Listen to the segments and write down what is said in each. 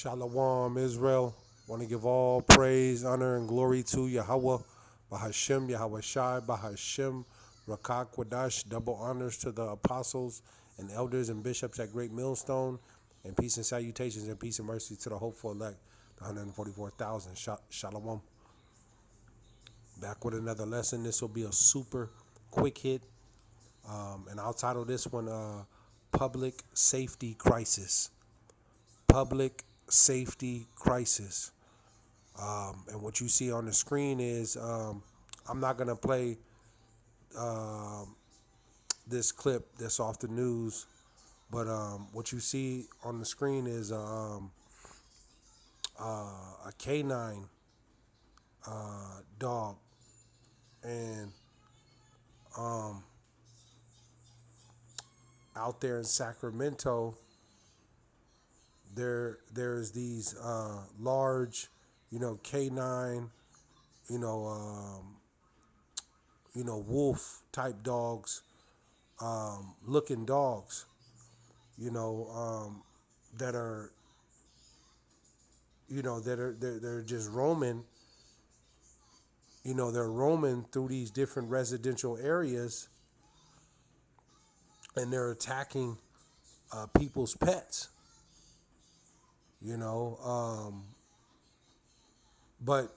Shalom, Israel. Want to give all praise, honor, and glory to Yahawah, BAHASHAM, YAHAWAHSHI, BAHASHAM, Rakak Wadash. Double honors to the apostles and elders and bishops at Great Millstone, and peace and salutations and peace and mercy to the hopeful elect, the 144,000. Shalom. Back with another lesson. This will be a super quick hit, and I'll title this one Public Safety Crisis. Public safety crisis. And what you see on the screen is I'm not going to play this clip that's off the news, but what you see on the screen is a canine dog. And out there in Sacramento, there's these large, canine, you know, wolf type dogs, looking dogs, that are, they're just roaming. They're roaming through these different residential areas, and they're attacking people's pets. But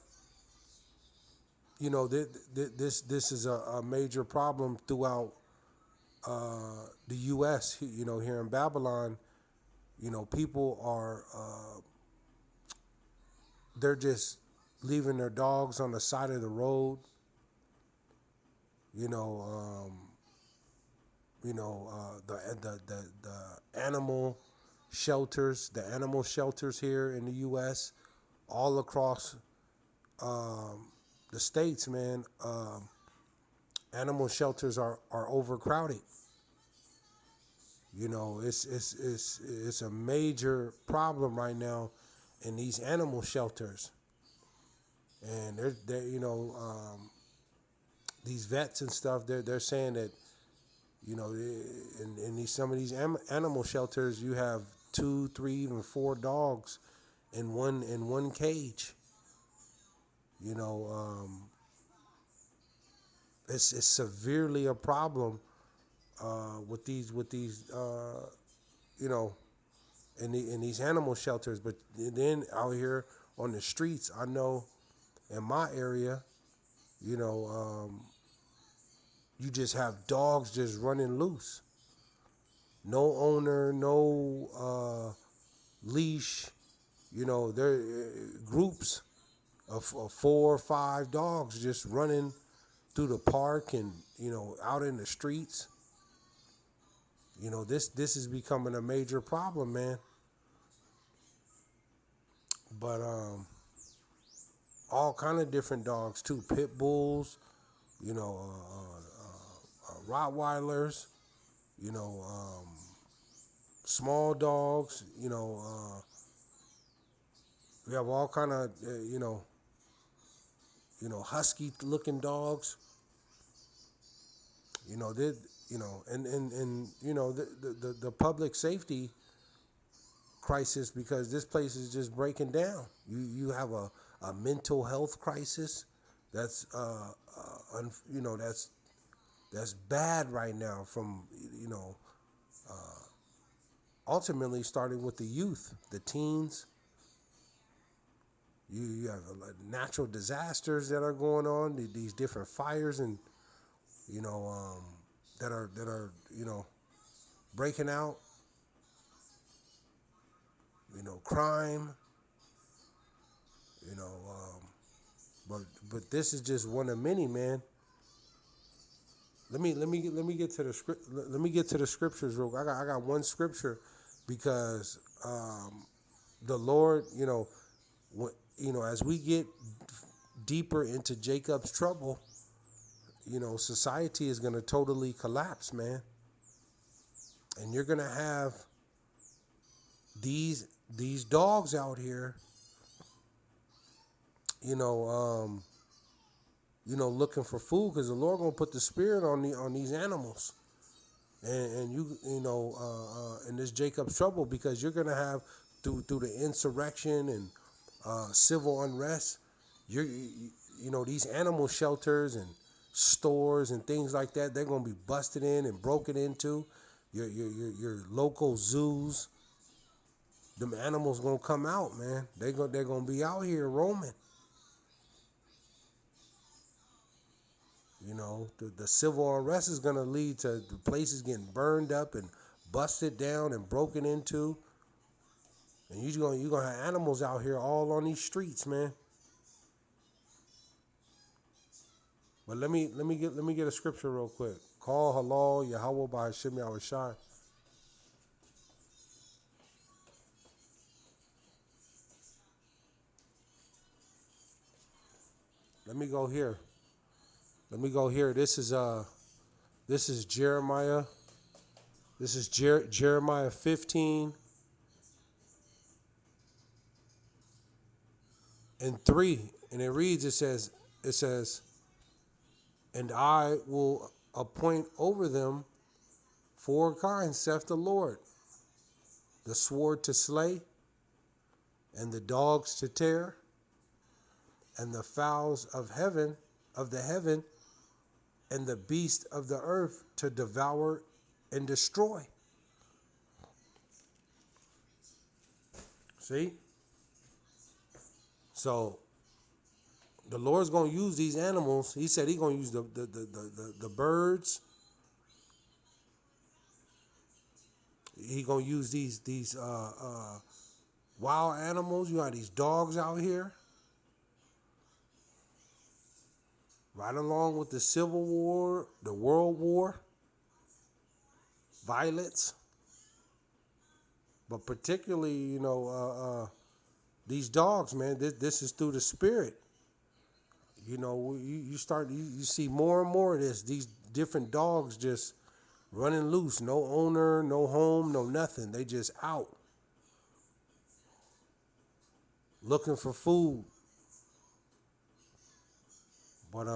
this is a major problem throughout the U.S. Here in Babylon, people are they're just leaving their dogs on the side of the road. The animal shelters here in the U.S. all across the states, man. Animal shelters are overcrowded. It's a major problem right now in these animal shelters, and these vets and stuff. They're saying that in some of these animal shelters, you have 2, 3, even 4 dogs in one cage. It's severely a problem with these in these animal shelters. But then out here on the streets, I know in my area, you just have dogs just running loose. No owner, no leash. There groups of 4 or 5 dogs just running through the park and out in the streets. This is becoming a major problem, man. But all kind of different dogs too, pit bulls, Rottweilers, small dogs, we have all kind of husky looking dogs. The public safety crisis, because this place is just breaking down. You have a mental health crisis that's that's bad right now, from ultimately starting with the youth, the teens. You have natural disasters that are going on, these different fires, and that are breaking out. Crime. But this is just one of many, man. Let me get to the script. Let me get to the scriptures real quick. I got one scripture, because the Lord, as we get deeper into Jacob's trouble, society is going to totally collapse, man. And you're going to have these dogs out here, looking for food, because the Lord gonna put the spirit on these animals, and in this Jacob's trouble, because you're gonna have through the insurrection and civil unrest, you know, these animal shelters and stores and things like that, they're gonna be busted in and broken into. Your local zoos, them animals gonna come out, man. They're gonna be out here roaming. You know, the civil unrest is gonna lead to the places getting burned up and busted down and broken into. And you gonna have animals out here all on these streets, man. But let me get a scripture real quick. Call halal Yahawah BAHASHAM YAHAWAHSHI. Let me go here. This is Jeremiah. This is Jeremiah 15 and 3. And it reads, it says, and I will appoint over them 4 kinds, saith the Lord: the sword to slay, and the dogs to tear, and the fowls of the heaven, and the beast of the earth to devour and destroy. See? So the Lord's gonna use these animals. He said He's gonna use the birds. He gonna use these wild animals. You got these dogs out here, right along with the Civil War, the World War, violence, but particularly, you know, these dogs, man. This is through the Spirit. You know, you see more and more of this. These different dogs just running loose. No owner, no home, no nothing. They just out looking for food. But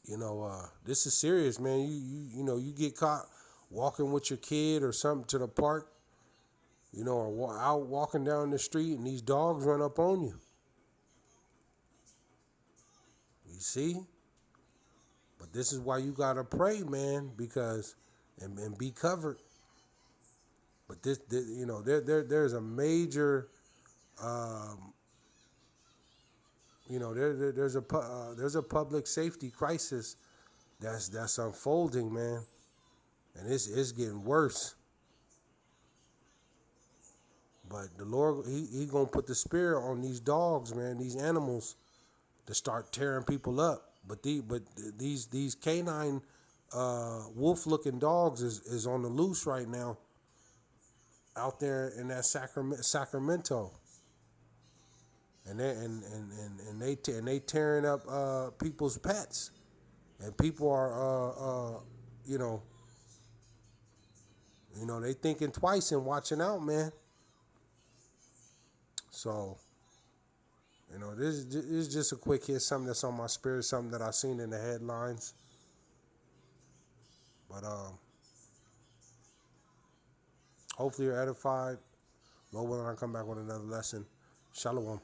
you know, this is serious, man. You know, you get caught walking with your kid or something to the park, you know, or out walking down the street, and these dogs run up on you. You see? But this is why you gotta pray, man, because and be covered. But this you know, there's a major, you know, there's a public safety crisis that's unfolding, man, and it's getting worse. But the Lord, he gonna put the spirit on these dogs, man, these animals, to start tearing people up. But these canine wolf-looking dogs is on the loose right now out there in that Sacramento, and they tearing up people's pets, and people are you know they thinking twice and watching out, man. So, you know, this is just a quick hit, something that's on my spirit, something that I seen in the headlines. But hopefully you're edified. Lord willing, I'll come back with another lesson. Shalom.